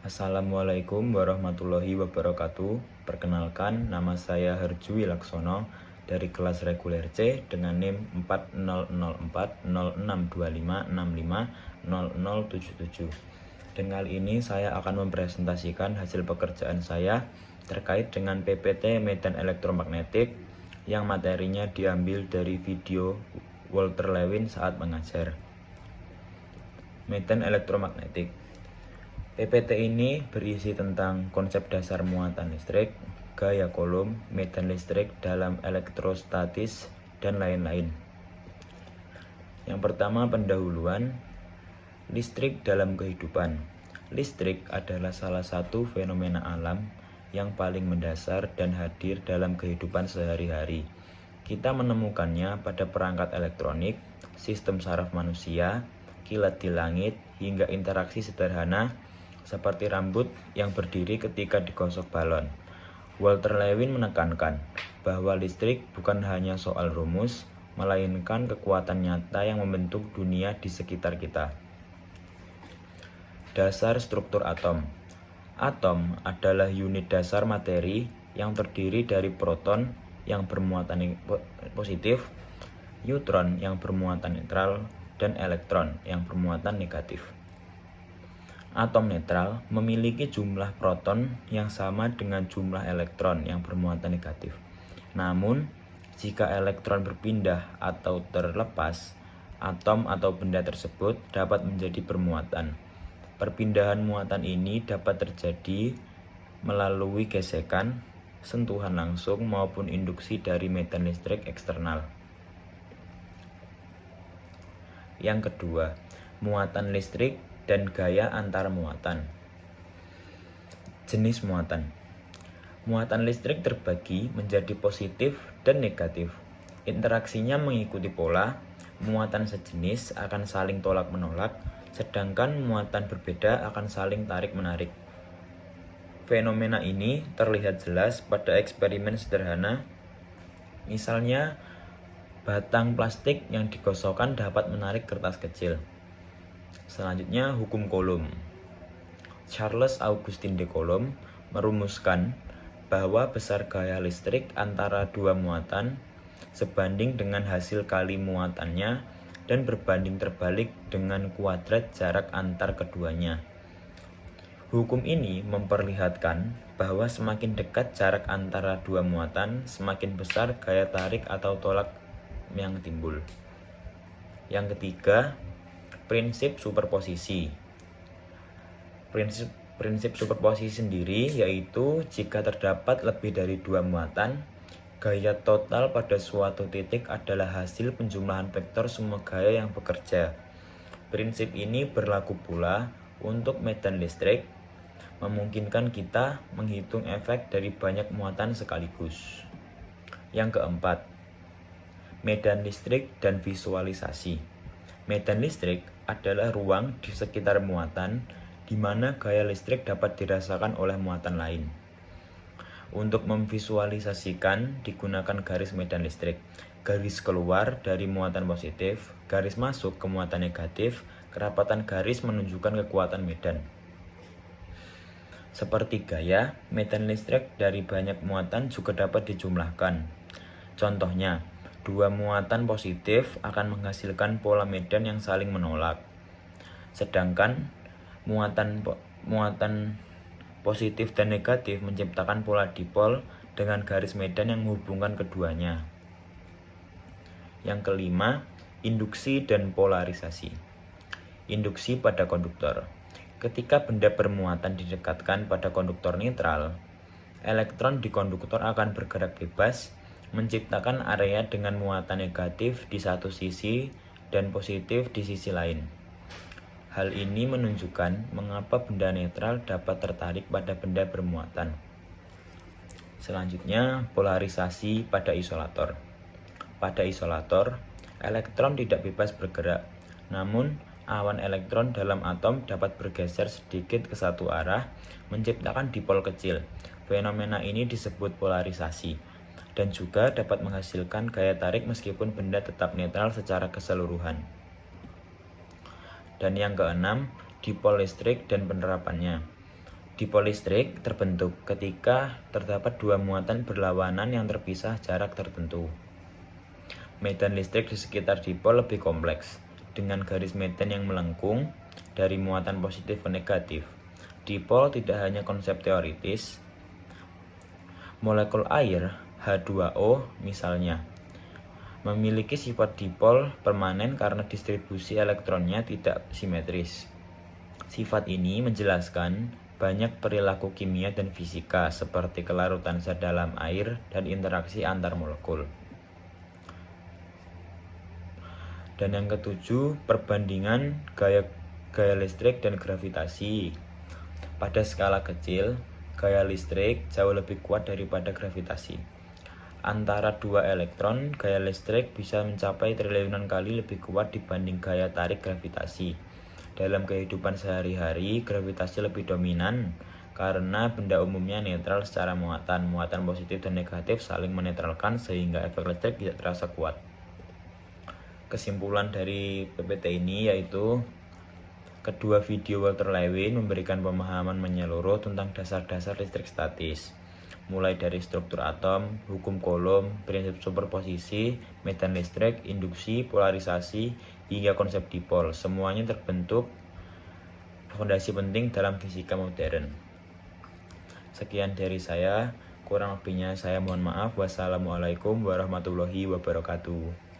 Assalamualaikum warahmatullahi wabarakatuh. Perkenalkan, nama saya Harju Wilaksono dari kelas reguler C dengan NIM 40040625650077. Dan kali ini saya akan mempresentasikan hasil pekerjaan saya terkait dengan PPT Medan Elektromagnetik yang materinya diambil dari video Walter Lewin saat mengajar. Medan Elektromagnetik. PPT ini berisi tentang konsep dasar muatan listrik, gaya Coulomb, medan listrik dalam elektrostatis, dan lain-lain. Yang pertama, pendahuluan. Listrik dalam kehidupan. Listrik adalah salah satu fenomena alam yang paling mendasar dan hadir dalam kehidupan sehari-hari. Kita menemukannya pada perangkat elektronik, sistem saraf manusia, kilat di langit, hingga interaksi sederhana seperti rambut yang berdiri ketika digosok balon. Walter Lewin menekankan bahwa listrik bukan hanya soal rumus, melainkan kekuatan nyata yang membentuk dunia di sekitar kita. Dasar struktur atom. Atom adalah unit dasar materi yang terdiri dari proton yang bermuatan positif, neutron yang bermuatan netral, dan elektron yang bermuatan negatif. Atom netral memiliki jumlah proton yang sama dengan jumlah elektron yang bermuatan negatif. Namun, jika elektron berpindah atau terlepas, atom atau benda tersebut dapat menjadi bermuatan. Perpindahan muatan ini dapat terjadi melalui gesekan, sentuhan langsung maupun induksi dari medan listrik eksternal. Yang kedua, muatan listrik dan gaya antar muatan. Jenis muatan. Muatan listrik terbagi menjadi positif dan negatif. Interaksinya mengikuti pola. Muatan sejenis akan saling tolak-menolak, sedangkan muatan berbeda akan saling tarik-menarik. Fenomena ini terlihat jelas pada eksperimen sederhana. Misalnya, batang plastik yang digosokkan dapat menarik kertas kecil. Selanjutnya, hukum Coulomb. Charles Augustin de Coulomb merumuskan bahwa besar gaya listrik antara dua muatan sebanding dengan hasil kali muatannya dan berbanding terbalik dengan kuadrat jarak antar keduanya. Hukum ini memperlihatkan bahwa semakin dekat jarak antara dua muatan, semakin besar gaya tarik atau tolak yang timbul. Yang ketiga, prinsip superposisi. Prinsip superposisi sendiri yaitu jika terdapat lebih dari dua muatan, gaya total pada suatu titik adalah hasil penjumlahan vektor semua gaya yang bekerja. Prinsip ini berlaku pula untuk medan listrik, memungkinkan kita menghitung efek dari banyak muatan sekaligus. Yang keempat, medan listrik dan visualisasi. Medan listrik adalah ruang di sekitar muatan di mana gaya listrik dapat dirasakan oleh muatan lain. Untuk memvisualisasikan digunakan garis medan listrik, garis keluar dari muatan positif, garis masuk ke muatan negatif, kerapatan garis menunjukkan kekuatan medan. Seperti gaya, medan listrik dari banyak muatan juga dapat dijumlahkan. Contohnya, dua muatan positif akan menghasilkan pola medan yang saling menolak. Sedangkan muatan positif dan negatif menciptakan pola dipol dengan garis medan yang menghubungkan keduanya. Yang kelima, induksi dan polarisasi. Induksi pada konduktor. Ketika benda bermuatan didekatkan pada konduktor netral, elektron di konduktor akan bergerak bebas, menciptakan area dengan muatan negatif di satu sisi dan positif di sisi lain. Hal ini menunjukkan mengapa benda netral dapat tertarik pada benda bermuatan. Selanjutnya, polarisasi pada isolator. Pada isolator, elektron tidak bebas bergerak, namun awan elektron dalam atom dapat bergeser sedikit ke satu arah, menciptakan dipol kecil. Fenomena ini disebut polarisasi, dan juga dapat menghasilkan gaya tarik meskipun benda tetap netral secara keseluruhan. Dan yang keenam, dipol listrik dan penerapannya. Dipol listrik terbentuk ketika terdapat dua muatan berlawanan yang terpisah jarak tertentu. Medan listrik di sekitar dipol lebih kompleks, dengan garis medan yang melengkung dari muatan positif ke negatif. Dipol tidak hanya konsep teoritis. Molekul air, H2O misalnya, memiliki sifat dipol permanen karena distribusi elektronnya tidak simetris. Sifat ini menjelaskan banyak perilaku kimia dan fisika seperti kelarutan zat dalam air dan interaksi antar molekul. Dan yang ketujuh, perbandingan gaya listrik dan gravitasi. Pada skala kecil, gaya listrik jauh lebih kuat daripada gravitasi. Antara dua elektron, gaya listrik bisa mencapai triliunan kali lebih kuat dibanding gaya tarik gravitasi. Dalam kehidupan sehari-hari, gravitasi lebih dominan karena benda umumnya netral secara muatan. Muatan positif dan negatif saling menetralkan sehingga efek listrik tidak terasa kuat. Kesimpulan dari PPT ini yaitu kedua video Walter Lewin memberikan pemahaman menyeluruh tentang dasar-dasar listrik statis, mulai dari struktur atom, hukum Coulomb, prinsip superposisi, medan listrik, induksi, polarisasi, hingga konsep dipol. Semuanya terbentuk fondasi penting dalam fisika modern. Sekian dari saya, kurang lebihnya saya mohon maaf. Wassalamualaikum warahmatullahi wabarakatuh.